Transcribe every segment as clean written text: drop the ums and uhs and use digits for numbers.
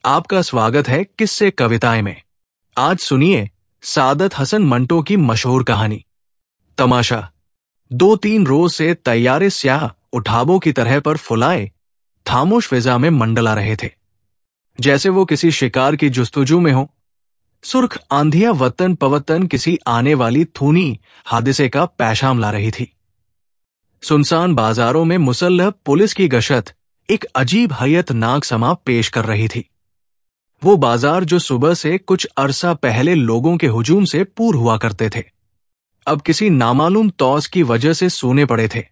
आपका स्वागत है किस्से कविताएं में। आज सुनिए सादत हसन मंटो की मशहूर कहानी तमाशा। 2-3 रोज से तैयारे स्याह उठाबों की तरह पर फुलाए खामोश फिजा में मंडला रहे थे, जैसे वो किसी शिकार की जुस्तजू में हो। सुर्ख आंधियां वतन पवतन किसी आने वाली थूनी हादिसे का पैशाम ला रही थी। सुनसान बाजारों में मुसल्लह पुलिस की गश्त एक अजीब हयतनाक समा पेश कर रही थी। वो बाजार जो सुबह से कुछ अरसा पहले लोगों के हुजूम से पूर हुआ करते थे, अब किसी नामालूम तौस की वजह से सूने पड़े थे।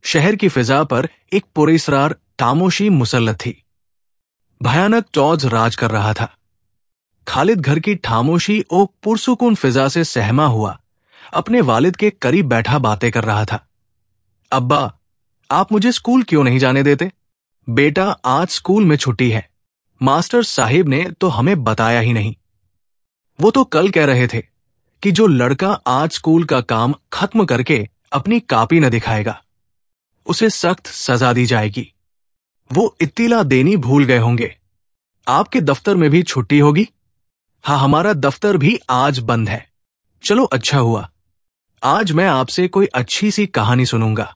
शहर की फिजा पर एक पुरस्रार खामोशी मुसल्लत थी। भयानक टॉज राज कर रहा था। खालिद घर की खामोशी और पुरसुकून फिजा से सहमा हुआ अपने वालिद के करीब बैठा बातें कर रहा था। अब्बा, आप मुझे स्कूल क्यों नहीं जाने देते? बेटा, आज स्कूल में छुट्टी है। मास्टर साहिब ने तो हमें बताया ही नहीं। वो तो कल कह रहे थे कि जो लड़का आज स्कूल का काम खत्म करके अपनी कॉपी न दिखाएगा, उसे सख्त सजा दी जाएगी। वो इत्तिला देनी भूल गए होंगे। आपके दफ्तर में भी छुट्टी होगी? हाँ, हमारा दफ्तर भी आज बंद है। चलो, अच्छा हुआ। आज मैं आपसे कोई अच्छी सी कहानी सुनूंगा।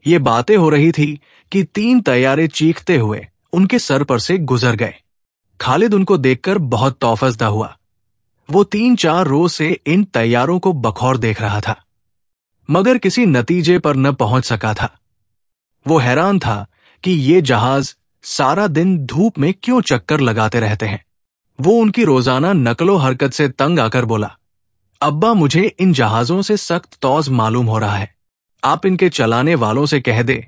ये बातें हो रही थी कि 3 तैयारे चीखते हुए उनके सर पर से गुजर गए। खालिद उनको देखकर बहुत तौफजदा हुआ। वो 3-4 रोज से इन तैयारों को बखौर देख रहा था, मगर किसी नतीजे पर न पहुंच सका था। वो हैरान था कि ये जहाज सारा दिन धूप में क्यों चक्कर लगाते रहते हैं। वो उनकी रोजाना नकलो हरकत से तंग आकर बोला, अब्बा, मुझे इन जहाजों से सख्त तौज मालूम हो रहा है। आप इनके चलाने वालों से कह दे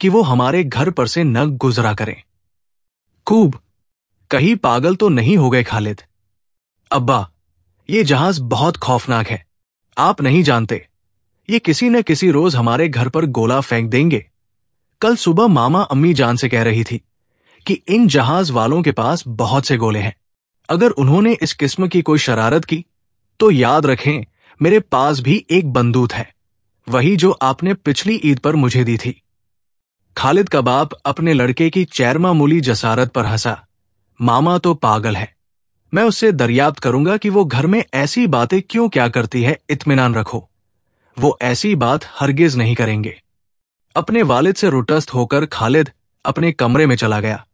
कि वो हमारे घर पर से न गुजरा करें। खूब, कहीं पागल तो नहीं हो गए खालिद? अब्बा, ये जहाज बहुत खौफनाक है। आप नहीं जानते, ये किसी न किसी रोज हमारे घर पर गोला फेंक देंगे। कल सुबह मामा अम्मी जान से कह रही थी कि इन जहाज वालों के पास बहुत से गोले हैं। अगर उन्होंने इस किस्म की कोई शरारत की तो याद रखें, मेरे पास भी एक बंदूक है, वही जो आपने पिछली ईद पर मुझे दी थी। खालिद का बाप अपने लड़के की चैरमामूली जसारत पर हंसा। मामा तो पागल है। मैं उससे दरियाफ्त करूंगा कि वो घर में ऐसी बातें क्यों क्या करती है। इत्मीनान रखो, वो ऐसी बात हरगिज नहीं करेंगे। अपने वालिद से रुटस्त होकर खालिद अपने कमरे में चला गया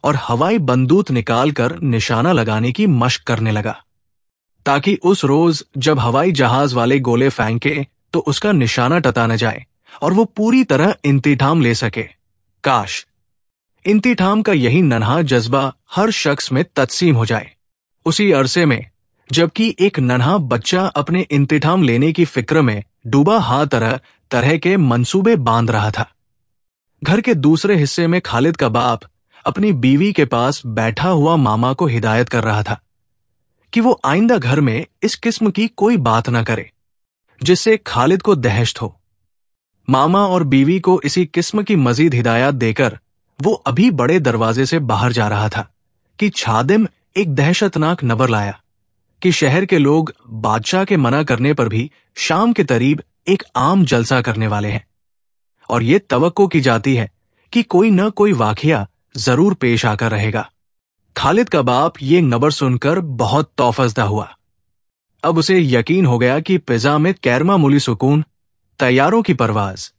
और हवाई बंदूक निकालकर निशाना लगाने की मशक करने लगा, ताकि उस रोज जब हवाई जहाज वाले गोले फेंके तो उसका निशाना टता न जाए और वो पूरी तरह इंतजाम ले सके। काश इंतजाम का यही नन्हा जज्बा हर शख्स में तत्सीम हो जाए। उसी अरसे में जबकि एक नन्हा बच्चा अपने इंतजाम लेने की फिक्र में डूबा तरह तरह के मंसूबे बांध रहा था, घर के दूसरे हिस्से में खालिद का बाप अपनी बीवी के पास बैठा हुआ मामा को हिदायत कर रहा था कि वो आइंदा घर में इस किस्म की कोई बात ना करे जिससे खालिद को दहशत हो। मामा और बीवी को इसी किस्म की मजीद हिदायत देकर वो अभी बड़े दरवाजे से बाहर जा रहा था कि छादिम एक दहशतनाक नबर लाया कि शहर के लोग बादशाह के मना करने पर भी शाम के करीब एक आम जलसा करने वाले हैं और ये तवक्को की जाती है कि कोई न कोई वाकया जरूर पेश आकर रहेगा। खालिद का बाप ये नबर सुनकर बहुत तौफजदा हुआ। अब उसे यकीन हो गया कि फिजा में कैरमामूली सुकून, तैयारों की परवाज,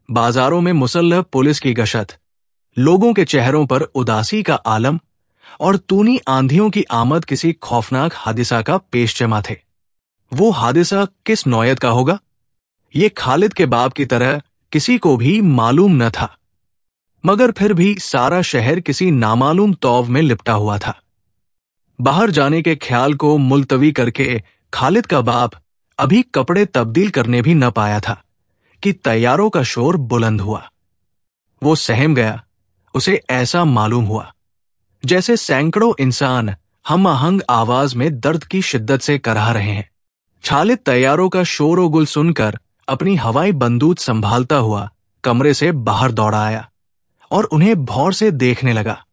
बाजारों में मुसल्लह पुलिस की गश्त, लोगों के चेहरों पर उदासी का आलम और तूनी आंधियों की आमद किसी खौफनाक हादिसा का पेशचमा थे। वो हादिसा किस नौयत का होगा, ये खालिद के बाप की तरह किसी को भी मालूम न था, मगर फिर भी सारा शहर किसी नामालूम तौव में लिपटा हुआ था। बाहर जाने के ख्याल को मुलतवी करके खालिद का बाप अभी कपड़े तब्दील करने भी न पाया था कि तैयारों का शोर बुलंद हुआ। वो सहम गया। उसे ऐसा मालूम हुआ जैसे सैकड़ों इंसान हम आहंग आवाज में दर्द की शिद्दत से कराह रहे हैं। खालिद तैयारों का शोर और गुल सुनकर अपनी हवाई बंदूक संभालता हुआ कमरे से बाहर दौड़ा आया और उन्हें भौर से देखने लगा,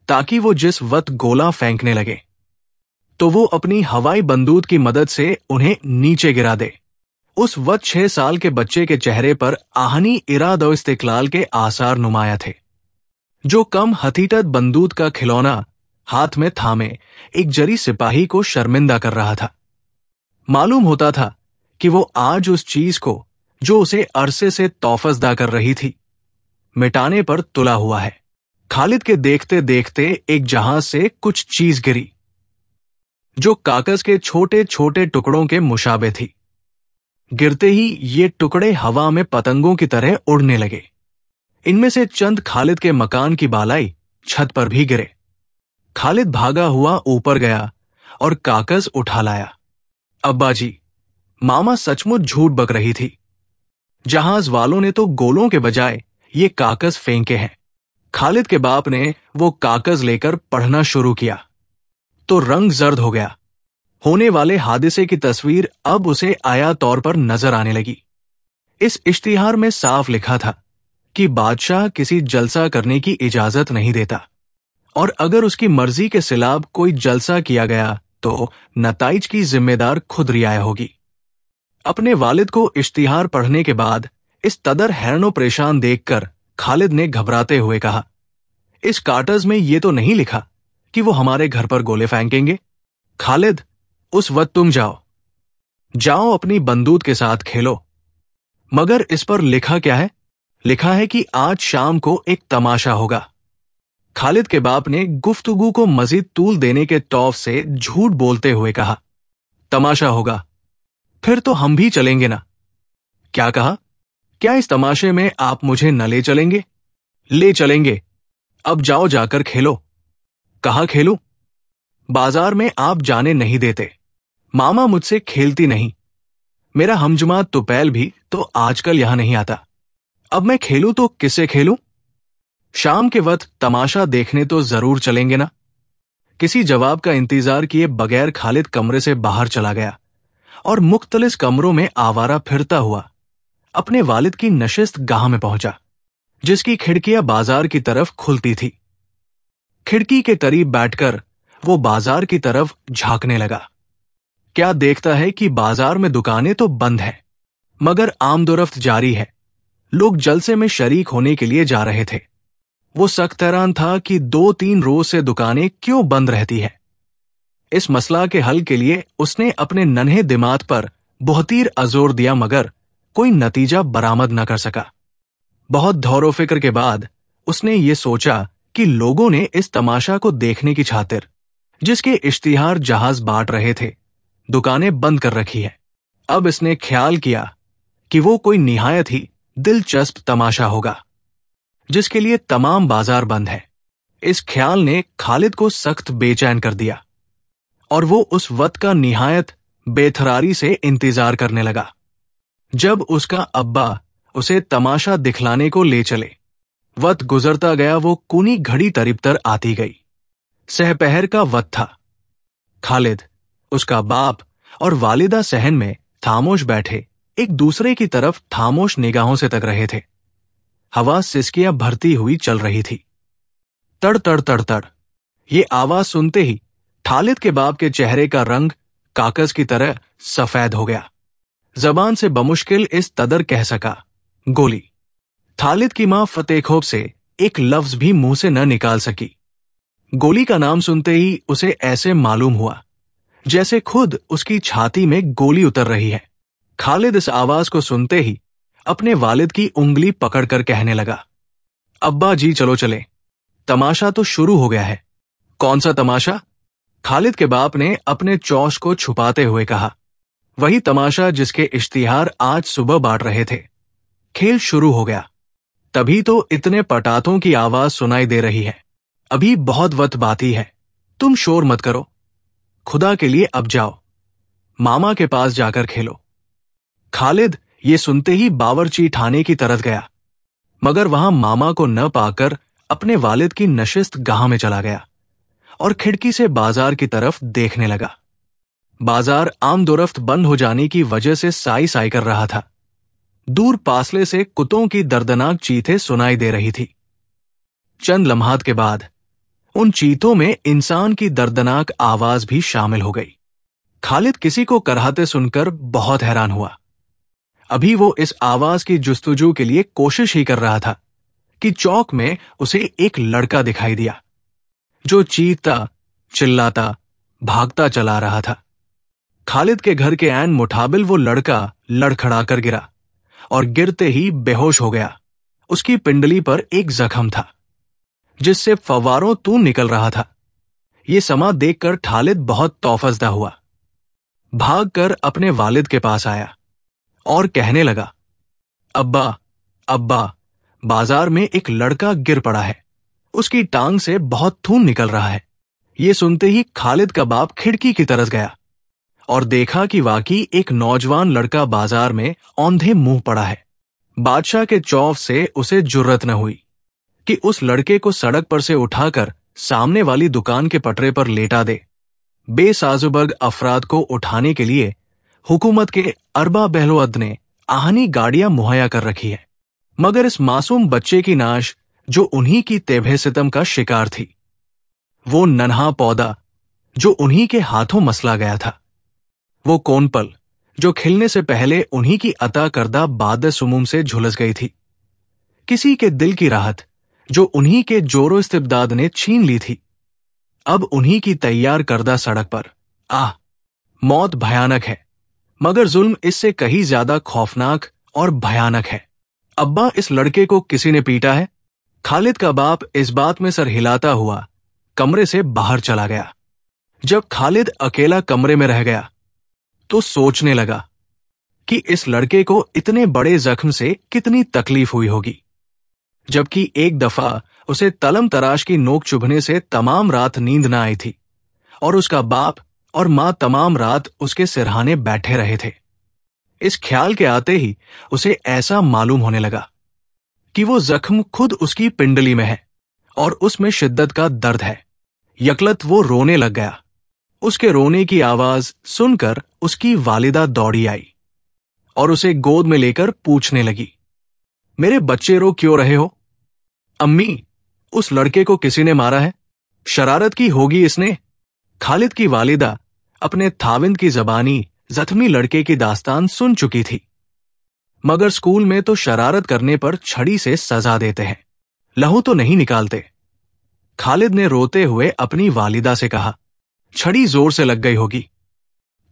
ताकि वो जिस वक्त गोला फेंकने लगे तो वो अपनी हवाई बंदूक की मदद से उन्हें नीचे गिरा दे। उस वक्त 6 साल के बच्चे के चेहरे पर आहनी इरादा इस्तिकलाल के आसार नुमाया थे, जो कम हथीटत बंदूक का खिलौना हाथ में थामे एक जरी सिपाही को शर्मिंदा कर रहा था। मालूम होता था कि वो आज उस चीज को जो उसे अरसे से तौफसदा कर रही थी, मिटाने पर तुला हुआ है। खालिद के देखते देखते एक जहाज से कुछ चीज गिरी जो कागज के छोटे छोटे टुकड़ों के मुशाबे थी। गिरते ही ये टुकड़े हवा में पतंगों की तरह उड़ने लगे। इनमें से चंद खालिद के मकान की बालाई छत पर भी गिरे। खालिद भागा हुआ ऊपर गया और कागज उठा लाया। अब्बा जी, मामा सचमुच झूठ बक रही थी। जहाज वालों ने तो गोलों के बजाय ये कागज फेंके हैं। खालिद के बाप ने वो कागज लेकर पढ़ना शुरू किया तो रंग जर्द हो गया। होने वाले हादसे की तस्वीर अब उसे आया तौर पर नजर आने लगी। इस इश्तिहार में साफ लिखा था कि बादशाह किसी जलसा करने की इजाजत नहीं देता, और अगर उसकी मर्जी के खिलाफ कोई जलसा किया गया तो नताइज की जिम्मेदार खुद रियाया होगी। अपने वालिद को इश्तिहार पढ़ने के बाद इस कदर हैरानो परेशान देखकर खालिद ने घबराते हुए कहा, इस कागज में ये तो नहीं लिखा कि वो हमारे घर पर गोले फेंकेंगे। खालिद, उस वक्त तुम जाओ अपनी बंदूक के साथ खेलो। मगर इस पर लिखा क्या है? लिखा है कि आज शाम को एक तमाशा होगा। खालिद के बाप ने गुफ्तगू को मजीद तूल देने के तौफ से झूठ बोलते हुए कहा, तमाशा होगा? फिर तो हम भी चलेंगे ना। क्या कहा? क्या इस तमाशे में आप मुझे न ले चलेंगे? ले चलेंगे। अब जाओ जाकर खेलो। कहाँ खेलूं? बाजार में आप जाने नहीं देते। मामा मुझसे खेलती नहीं। मेरा हमजमात तुपैल भी तो आजकल यहां नहीं आता। अब मैं खेलूं तो किससे खेलूं? शाम के वक्त तमाशा देखने तो जरूर चलेंगे ना। किसी जवाब का इंतजार किए बगैर खालिद कमरे से बाहर चला गया और मुख्तलिफ कमरों में आवारा फिरता हुआ अपने वालिद की नशिस्त गाह में पहुंचा, जिसकी खिड़कियां बाजार की तरफ खुलती थी। खिड़की के करीब बैठकर वो बाजार की तरफ झांकने लगा। क्या देखता है कि बाजार में दुकानें तो बंद हैं, मगर आमदोरफ्त जारी है। लोग जलसे में शरीक होने के लिए जा रहे थे। वो सख्त हैरान था कि 2-3 रोज से दुकानें क्यों बंद रहती है। इस मसला के हल के लिए उसने अपने नन्हे दिमाग पर बहुतीर अजोर दिया, मगर कोई नतीजा बरामद न कर सका। बहुत दौरो फिक्र के बाद उसने ये सोचा कि लोगों ने इस तमाशा को देखने की खातिर, जिसके इश्तिहार जहाज बांट रहे थे, दुकानें बंद कर रखी है। अब इसने ख्याल किया कि वो कोई निहायत ही दिलचस्प तमाशा होगा जिसके लिए तमाम बाजार बंद है। इस ख्याल ने खालिद को सख्त बेचैन कर दिया और वो उस वक्त का निहायत बेथरारी से इंतजार करने लगा जब उसका अब्बा उसे तमाशा दिखलाने को ले चले। वक्त गुजरता गया, वो कूनी घड़ी तरिपतर आती गई। सहपहर का वक्त था। खालिद, उसका बाप और वालिदा सहन में खामोश बैठे एक दूसरे की तरफ खामोश निगाहों से तक रहे थे। हवा सिसकियां भरती हुई चल रही थी। तड़ तड़ तड़ तड़। ये आवाज सुनते ही खालिद के बाप के चेहरे का रंग कागज की तरह सफेद हो गया। जबान से बमुश्किल इस कदर कह सका, गोली। खालिद की मां फतेखोब से एक लफ्ज भी मुंह से न निकाल सकी। गोली का नाम सुनते ही उसे ऐसे मालूम हुआ जैसे खुद उसकी छाती में गोली उतर रही है। खालिद इस आवाज को सुनते ही अपने वालिद की उंगली पकड़कर कहने लगा, अब्बा जी चलो चले, तमाशा तो शुरू हो गया है। कौन सा तमाशा? खालिद के बाप ने अपने चौश को छुपाते हुए कहा, वही तमाशा जिसके इश्तिहार आज सुबह बांट रहे थे। खेल शुरू हो गया। तभी तो इतने पटाखों की आवाज सुनाई दे रही है। अभी बहुत वक्त बाकी है, तुम शोर मत करो। खुदा के लिए अब जाओ, मामा के पास जाकर खेलो। खालिद ये सुनते ही बावर्ची ठाने की तरफ गया, मगर वहां मामा को न पाकर अपने वालिद की नशिस्त गाह में चला गया और खिड़की से बाजार की तरफ देखने लगा। बाजार आमदोरफ्त बंद हो जाने की वजह से साई साई कर रहा था। दूर फासले से कुत्तों की दर्दनाक चीखें सुनाई दे रही थी। चंद लम्हात के बाद उन चीतों में इंसान की दर्दनाक आवाज भी शामिल हो गई। खालिद किसी को कराहते सुनकर बहुत हैरान हुआ। अभी वो इस आवाज की जुस्तजू के लिए कोशिश ही कर रहा था कि चौक में उसे एक लड़का दिखाई दिया जो चीखता चिल्लाता, भागता चला रहा था। खालिद के घर के ऐन मुठाबिल वो लड़का लड़खड़ाकर गिरा और गिरते ही बेहोश हो गया। उसकी पिंडली पर एक जख्म था जिससे फव्वारों तून निकल रहा था। ये समा देखकर खालिद बहुत तौफजदा हुआ। भागकर अपने वालिद के पास आया और कहने लगा, अब्बा अब्बा, बाजार में एक लड़का गिर पड़ा है, उसकी टांग से बहुत खून निकल रहा है। ये सुनते ही खालिद का बाप खिड़की की तरफ गया और देखा कि वाकई एक नौजवान लड़का बाजार में औंधे मुंह पड़ा है। बादशाह के चौफ से उसे जुर्रत न हुई कि उस लड़के को सड़क पर से उठाकर सामने वाली दुकान के पटरे पर लेटा दे। बेसाजुबग अफराद को उठाने के लिए हुकूमत के अरबा बहलोअद ने आहनी गाड़ियां मुहैया कर रखी है, मगर इस मासूम बच्चे की नाश जो उन्हीं की तेभे सितम का शिकार थी, वो नन्हा पौधा जो उन्हीं के हाथों मसला गया था, वो कोनपल जो खिलने से पहले उन्हीं की अता करदा बाद सुमुम से झुलस गई थी, किसी के दिल की राहत जो उन्हीं के जोरो इस्तिबदाद ने छीन ली थी, अब उन्हीं की तैयार करदा सड़क पर। आह, मौत भयानक है, मगर जुल्म इससे कहीं ज्यादा खौफनाक और भयानक है। अब्बा, इस लड़के को किसी ने पीटा है? खालिद का बाप इस बात में सर हिलाता हुआ कमरे से बाहर चला गया। जब खालिद अकेला कमरे में रह गया तो सोचने लगा कि इस लड़के को इतने बड़े जख्म से कितनी तकलीफ हुई होगी, जबकि एक दफा उसे तलम तराश की नोक चुभने से तमाम रात नींद न आई थी और उसका बाप और मां तमाम रात उसके सिरहाने बैठे रहे थे। इस ख्याल के आते ही उसे ऐसा मालूम होने लगा कि वो जख्म खुद उसकी पिंडली में है और उसमें शिद्दत का दर्द है। यकलत वो रोने लग गया। उसके रोने की आवाज सुनकर उसकी वालिदा दौड़ी आई और उसे गोद में लेकर पूछने लगी, मेरे बच्चे, रो क्यों रहे हो? अम्मी, उस लड़के को किसी ने मारा है, शरारत की होगी इसने। खालिद की वालिदा अपने थाविंद की जबानी जख्मी लड़के की दास्तान सुन चुकी थी, मगर स्कूल में तो शरारत करने पर छड़ी से सजा देते हैं, लहू तो नहीं निकालते। खालिद ने रोते हुए अपनी वालिदा से कहा, छड़ी जोर से लग गई होगी।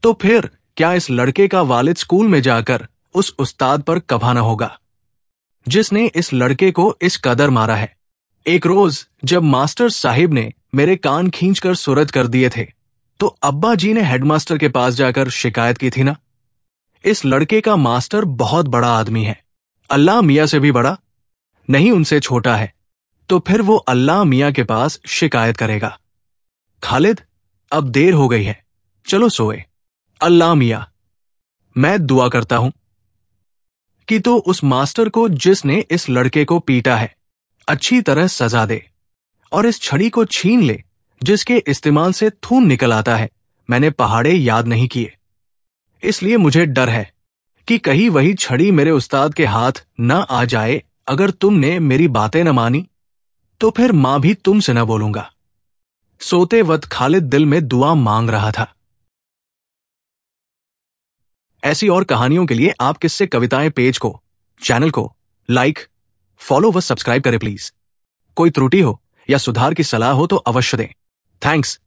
तो फिर क्या इस लड़के का वालिद स्कूल में जाकर उस उस्ताद पर कभाना होगा जिसने इस लड़के को इस कदर मारा है? एक रोज जब मास्टर साहिब ने मेरे कान खींचकर सुरत कर दिए थे तो अब्बा जी ने हेडमास्टर के पास जाकर शिकायत की थी ना, इस लड़के का मास्टर बहुत बड़ा आदमी है, अल्लाह मियां से भी बड़ा नहीं, उनसे छोटा है, तो फिर वो अल्लाह मियां के पास शिकायत करेगा। खालिद, अब देर हो गई है, चलो सोए। अल्लाह मियां, मैं दुआ करता हूं कि तो उस मास्टर को जिसने इस लड़के को पीटा है अच्छी तरह सजा दे और इस छड़ी को छीन ले जिसके इस्तेमाल से खून निकल आता है। मैंने पहाड़े याद नहीं किए, इसलिए मुझे डर है कि कहीं वही छड़ी मेरे उस्ताद के हाथ न आ जाए। अगर तुमने मेरी बातें न मानी तो फिर मां भी तुमसे न बोलूंगा। सोते वक्त खालिद दिल में दुआ मांग रहा था। ऐसी और कहानियों के लिए आप किससे कविताएं पेज को, चैनल को लाइक, फॉलो व सब्सक्राइब करें प्लीज। कोई त्रुटि हो या सुधार की सलाह हो तो अवश्य दें। थैंक्स।